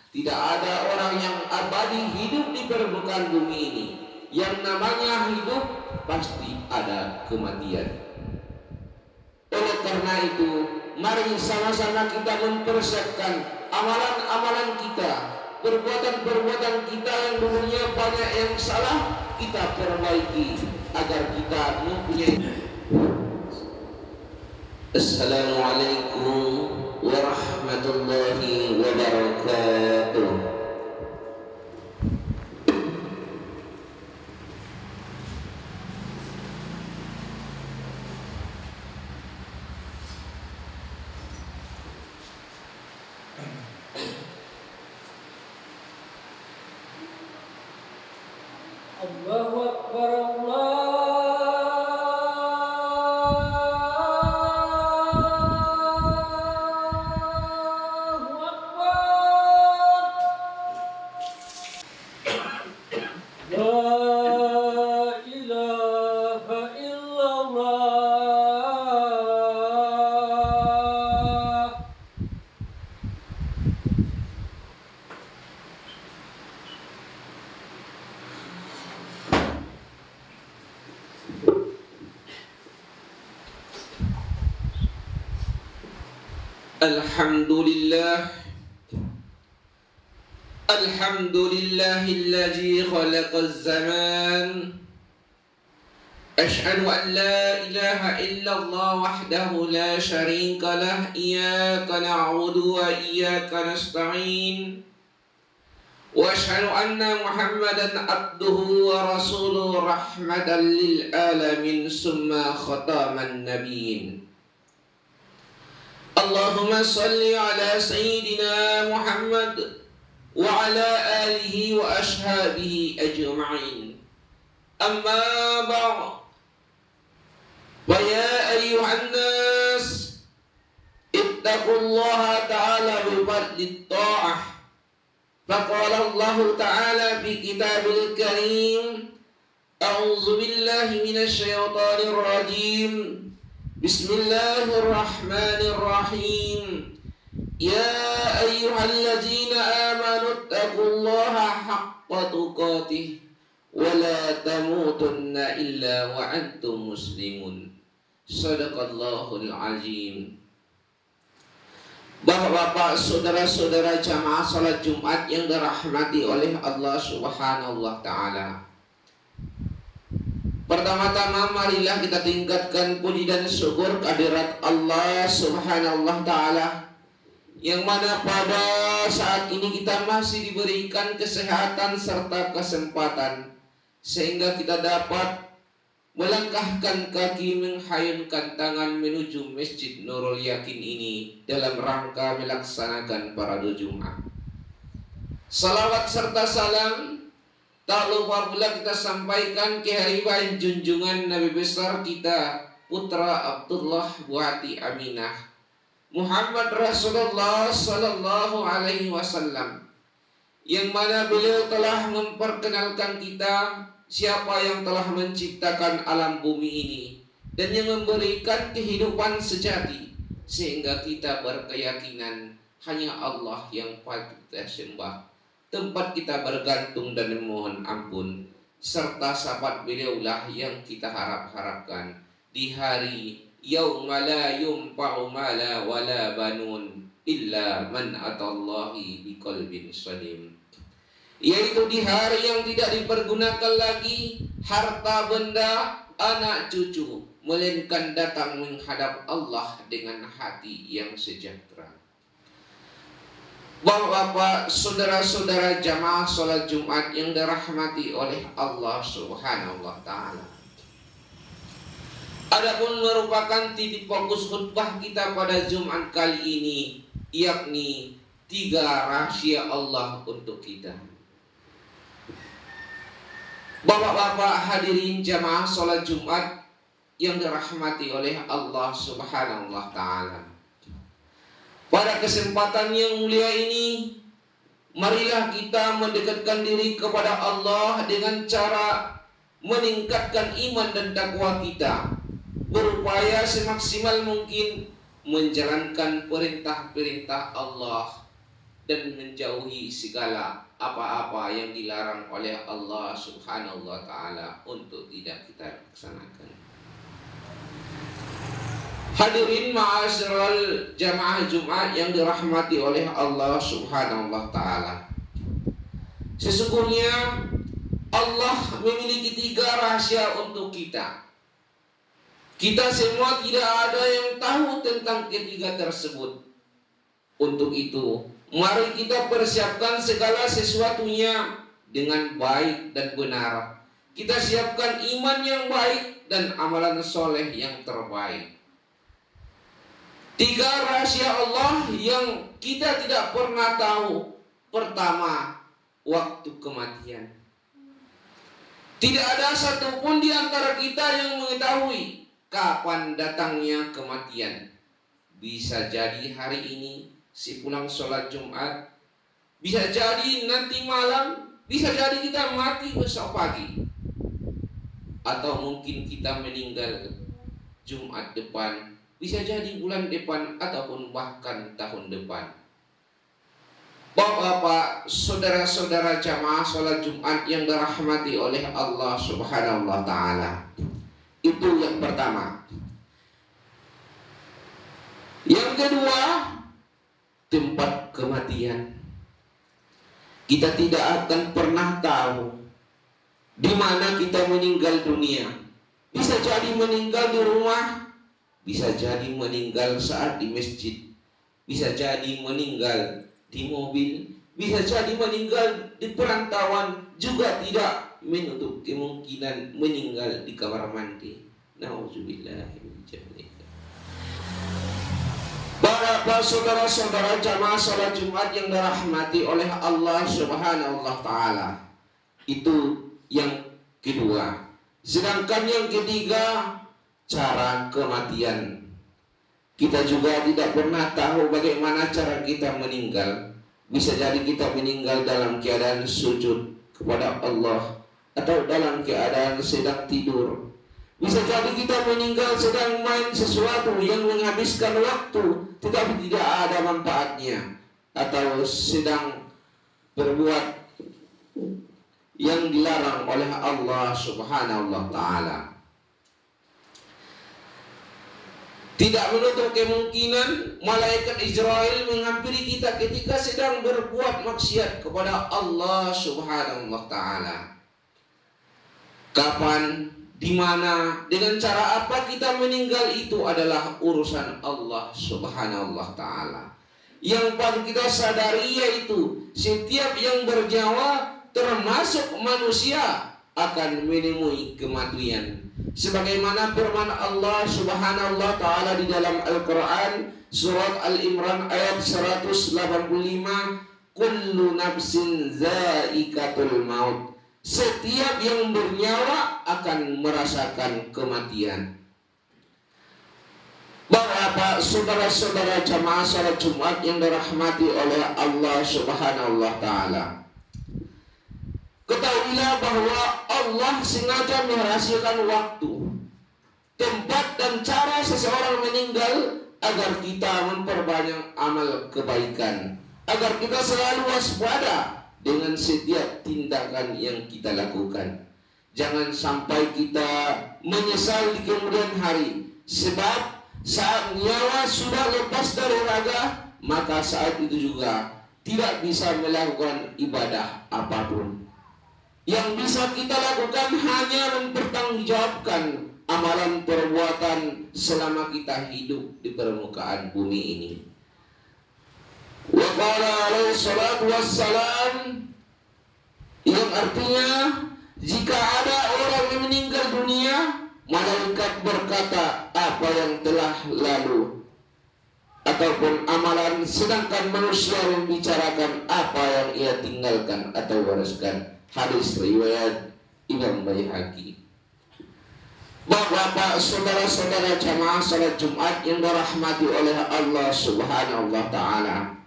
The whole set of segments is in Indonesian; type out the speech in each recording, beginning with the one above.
Tidak ada orang yang abadi hidup di permukaan bumi ini. Yang namanya hidup pasti ada kematian. Oleh karena itu, mari sama-sama kita mempersiapkan amalan-amalan kita, perbuatan-perbuatan kita yang dulunya banyak yang salah, kita perbaiki agar kita mempunyai. Assalamualaikum warahmatullahi wabarakatuh. Allahu Akbar, Allahu Akbar. La ilaha illallah. Alhamdulillah. Alhamdulillahilladzi khalaqaz zaman. Asyhadu an la ilaha illallah wahdahu la syarika lah. Iyyaka na'budu wa iyyaka nasta'in. Wa asyhadu anna Muhammadan abduhu wa rasuluhu rahmatan lil alamin summa khataman nabiyyin. Allahumma salli ala sayyidina Muhammad wa ala alihi wa ashabihi ajma'in. Amma ba'd. Wa ya ayyuhan nas ittaqullaha ta'ala bi fadlit ta'ah. Faqala Allah ta'ala fi kitabil karim, a'udzu billahi minasy syaithanir rajim. Bismillahirrahmanirrahim. Ya ayyuhalladzina amanu taqullaha haqqa tuqatih wa la tamutunna illa wa antum muslimun. Shadaqallahul azim. Bapak-bapak, saudara-saudara jamaah salat Jumat yang dirahmati oleh Allah Subhanahu wa taala. Pertama-tama marilah kita tingkatkan puji dan syukur kehadirat Allah Subhanahu wa taala, yang mana pada saat ini kita masih diberikan kesehatan serta kesempatan sehingga kita dapat melangkahkan kaki, menghayunkan tangan menuju Masjid Nurul Yakin ini dalam rangka melaksanakan parade Jumat. Salawat serta salam tak lupa pula kita sampaikan kehadiran junjungan Nabi besar kita, putra Abdullah buati Aminah, Muhammad Rasulullah sallallahu alaihi wasallam, yang mana beliau telah memperkenalkan kita siapa yang telah menciptakan alam bumi ini dan yang memberikan kehidupan sejati, sehingga kita berkeyakinan hanya Allah yang patut kita sembah, tempat kita bergantung dan memohon ampun, serta sahabat beliaulah yang kita harapkan di hari yauma la yunfa'u mala wala banun illa man atallahi biqalbin salim, yaitu di hari yang tidak dipergunakan lagi harta benda, anak cucu, melainkan datang menghadap Allah dengan hati yang sejahtera. Bapak-bapak, saudara-saudara jamaah salat Jumat yang dirahmati oleh Allah Subhanahu wa taala. Adapun merupakan titik fokus khutbah kita pada Jumat kali ini, yakni 3 rahasia Allah untuk kita. Bapak-bapak hadirin jamaah salat Jumat yang dirahmati oleh Allah Subhanahu wa taala. Pada kesempatan yang mulia ini, marilah kita mendekatkan diri kepada Allah dengan cara meningkatkan iman dan takwa kita, berupaya semaksimal mungkin menjalankan perintah-perintah Allah dan menjauhi segala apa-apa yang dilarang oleh Allah Subhanahu wa Ta'ala untuk tidak kita laksanakan. Hadirin ma'asyiral jamaah Jumat yang dirahmati oleh Allah Subhanahu wa Ta'ala. Sesungguhnya Allah memiliki 3 rahasia untuk kita. Kita semua tidak ada yang tahu tentang ketiga tersebut. Untuk itu, mari kita persiapkan segala sesuatunya dengan baik dan benar. Kita siapkan iman yang baik dan amalan soleh yang terbaik. 3 rahasia Allah yang kita tidak pernah tahu. Pertama, waktu kematian. Tidak ada satupun di antara kita yang mengetahui kapan datangnya kematian. Bisa jadi hari ini sepulang sholat Jumat, bisa jadi nanti malam, bisa jadi kita mati besok pagi, atau mungkin kita meninggal Jumat depan, bisa jadi bulan depan ataupun bahkan tahun depan. Bapak-bapak, saudara-saudara jamaah sholat Jumat yang dirahmati oleh Allah Subhanahu wa Ta'ala, itu yang pertama. Yang kedua, tempat kematian. Kita tidak akan pernah tahu di mana kita meninggal dunia. Bisa jadi meninggal di rumah, bisa jadi meninggal saat di masjid, bisa jadi meninggal di mobil, bisa jadi meninggal di perantauan, juga tidak menutup kemungkinan meninggal di kamar mandi. Nauzubillah min dzalik. Para saudara-saudara jamaah salat Jumat yang dirahmati oleh Allah Subhanahu wa Ta'ala, itu yang kedua. Sedangkan yang ketiga, cara kematian. Kita juga tidak pernah tahu bagaimana cara kita meninggal. Bisa jadi kita meninggal dalam keadaan sujud kepada Allah, atau dalam keadaan sedang tidur. Bisa jadi kita meninggal sedang main sesuatu yang menghabiskan waktu tetapi tidak ada manfaatnya, atau sedang berbuat yang dilarang oleh Allah Subhanahu wa Ta'ala. Tidak menutup kemungkinan malaikat Israel menghampiri kita ketika sedang berbuat maksiat kepada Allah Subhanahu wa Ta'ala. Kapan, di mana, dengan cara apa kita meninggal itu adalah urusan Allah Subhanahu wa Ta'ala. Yang perlu kita sadari yaitu setiap yang bernyawa termasuk manusia akan menemui kematian. Sebagaimana firman Allah Subhanahu wa Ta'ala di dalam Al-Quran surat Al-Imran ayat 185, kullu nafsin zaikatul maut. Setiap yang bernyawa akan merasakan kematian. Bapak, saudara-saudara jamaah salat Jumat yang dirahmati oleh Allah Subhanahu wa Ta'ala, ketahuilah bahwa Allah sengaja merahasiakan waktu, tempat dan cara seseorang meninggal agar kita memperbanyak amal kebaikan, agar kita selalu waspada dengan setiap tindakan yang kita lakukan. Jangan sampai kita menyesal di kemudian hari, sebab saat nyawa sudah lepas dari raga, maka saat itu juga tidak bisa melakukan ibadah apapun. Yang bisa kita lakukan hanya mempertanggungjawabkan amalan perbuatan selama kita hidup di permukaan bumi ini. Wa qala alaihi salatu wassalam, yang artinya jika ada orang yang meninggal dunia, malaikat berkata apa yang telah lalu, ataupun amalan, sedangkan manusia membicarakan apa yang ia tinggalkan atau wariskan. Hadis riwayat Imam Baihaqi. Bapak-bapak, saudara-saudara jamaah salat Jumat yang dirahmati oleh Allah Subhanahu wa Ta'ala,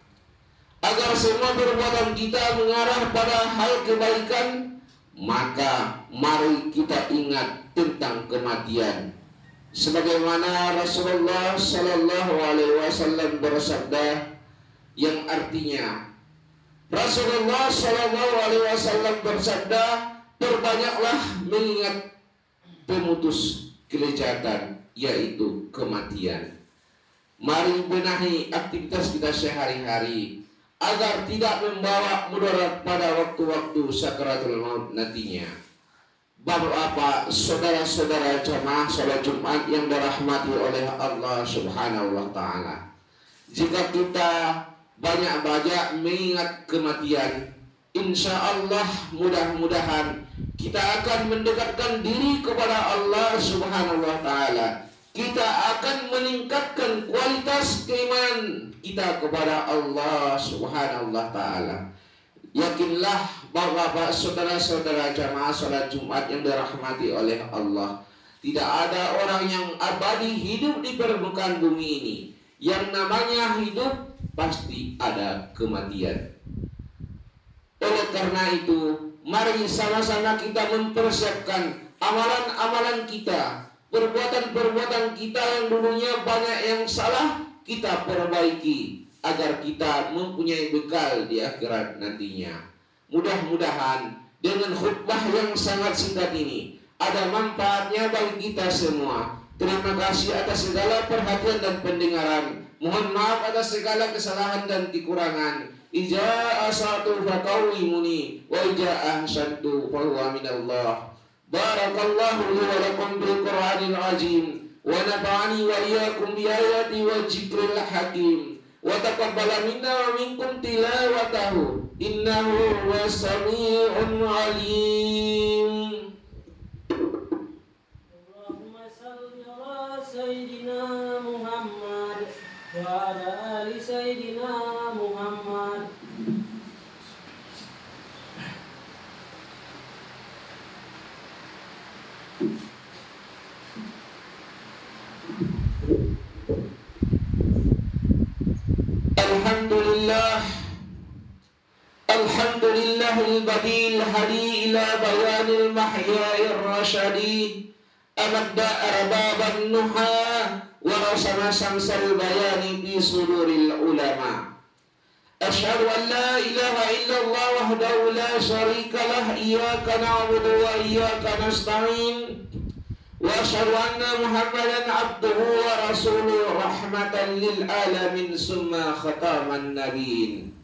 agar semua perbuatan kita mengarah pada hal kebaikan, maka mari kita ingat tentang kematian. Sebagaimana Rasulullah Sallallahu Alaihi Wasallam bersabda, yang artinya Rasulullah Shallallahu Alaihi Wasallam bersabda, perbanyaklah mengingat pemutus kelezatan, yaitu kematian. Mari benahi aktivitas kita sehari-hari agar tidak membawa mudarat pada waktu-waktu sakaratul maut nantinya. Bapak-bapak, saudara-saudara jamaah salat Jumat yang dirahmati oleh Allah Subhanahu wa taala. Jika kita banyak-banyak mengingat kematian, insya Allah mudah-mudahan kita akan mendekatkan diri kepada Allah Subhanahu wa taala. Kita akan meningkatkan kualitas keimanan kita kepada Allah Subhanahu wa taala. Yakinlah bapak-bapak, saudara-saudara jamaah salat Jumat yang dirahmati oleh Allah, tidak ada orang yang abadi hidup di permukaan bumi ini. Yang namanya hidup pasti ada kematian. Oleh karena itu, mari sama-sama kita mempersiapkan amalan-amalan kita, perbuatan-perbuatan kita yang dulunya banyak yang salah, kita perbaiki agar kita mempunyai bekal di akhirat nantinya. Mudah-mudahan dengan khutbah yang sangat singkat ini ada manfaatnya bagi kita semua. Terima kasih atas segala perhatian dan pendengaran. Mohon maaf atas segala kesalahan dan kekurangan. Ija asatu faqawimuni wa ija ahsantu fahuwa minallah. Barakallahu li wa lakum bil Qur'anil azim wa nafa'ani wa iyyakum bi ayati wa dzikril hakim. Wa taqabbala minna wa minkum tilawatahu innahu was-sami'un 'alim. Allahumma salli ala sayyidina Muhammad wa ala ali sayyidina Muhammad. Alhamdulillahil badil hadi ila bayanil mahya'ir rasyadi amadda arbaban nuha wa rasama samsal bayani fi suduril ulama. Asyhadu an la ilaha illallah wahdahu la syarika lah, iyyaka na'budu wa iyyaka nasta'in. Wa asyhadu anna Muhammadan abduhu wa rasuluhu rahmatan lil alamin summa khataman nabiyyin.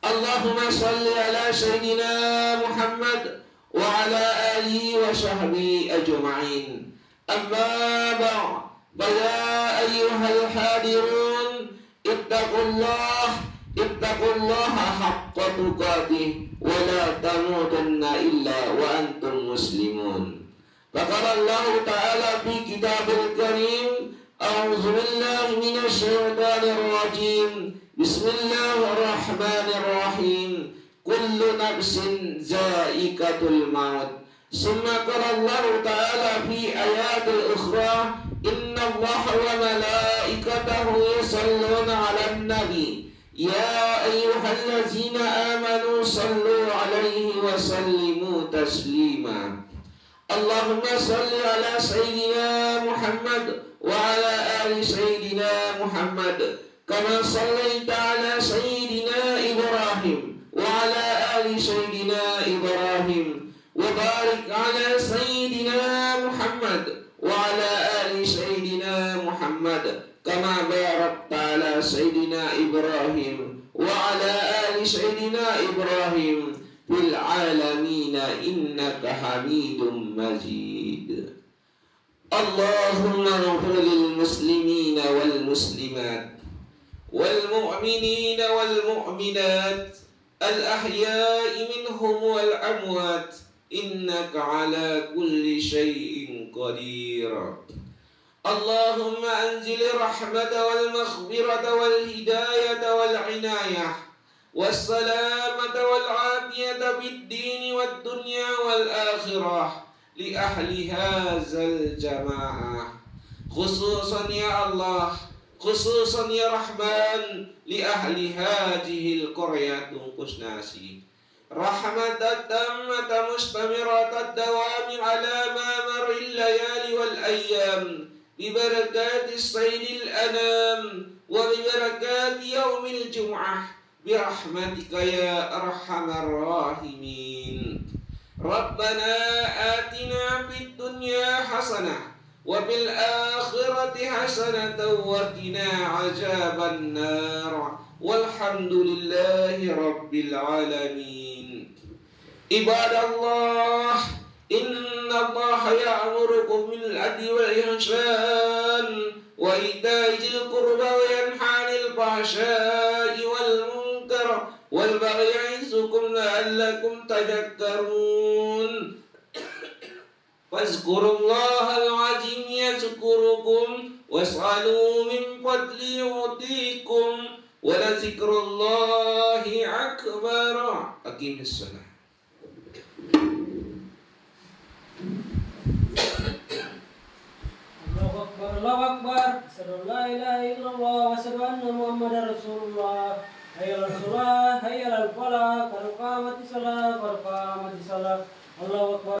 Allahumma salli ala sayyidina Muhammad wa ala alihi wa sahbihi ajma'in. Amma ba'd, ya ayyuhal hadirun, ittaqullaha haqqa tuqatih wa la tamutunna illa wa antum muslimun. Faqala Allah ta'ala fi kitabil karim, a'udzu billahi minasy syaithanir rajim. Bismillahirrahmanirrahim. Kullu nafsin za'iqatul maut. Summa qala Allah ta'ala fi ayatil ukhra, innallaha wa malaikatahu yusalluna 'alan nabi. Ya ayyuhallazina amanu sallu 'alaihi wa sallimu taslima. Allahumma salli ala sayyidina Muhammad wa ala ali sayyidina Muhammad kama sallaita ala sayyidina Ibrahim wa ala ali sayyidina Ibrahim wa barik ala sayyidina Muhammad wa ala ali sayyidina Muhammad kama barakta ala sayyidina Ibrahim wa ala ali sayyidina Ibrahim fil alamina innaka hamidum majid. Allahumma ighfir lil muslimina wal muslimat wal mu'minina wal mu'minat al ahya'i minhum wal amwat innaka ala kulli syai'in qadir. Allahumma anzil rahmata wal maghfirata wal hidayata wal inayah والسلامة والعافية في الدين والدنيا والآخرة لأهل هذا الجماعة خصوصا يا الله، خصوصا يا رحمن لأهل هذه القرية قشناسي رحمة تامة مستمرة الدوام على مر الليالي والأيام ببركات السيد الأنام وببركات يوم الجمعة برحمتك يا أرحم الراحمين. ربنا آتنا في الدنيا حسنة وفي الآخرة حسنة وقنا عذاب النار والحمد لله رب العالمين. عباد الله، إن الله يأمركم بالعدل والإحسان وإيتاء ذي القربى وينهى عن الفحشاء والمنكر والبغي يعظكم لعلكم تذكرون. فاذكروا الله العظيم يذكركم واسألوا من فضله يعطيكم ولذكر الله أكبر. أقيم الصلاة. Allahu Akbar, asyhadu an la ilaha illallah wa asyhadu anna Muhammadar Rasulullah. Hayya 'alal shalah, hayya 'alal falah, qad qamatis shalah, qad qamatis shalah. Allahu Akbar.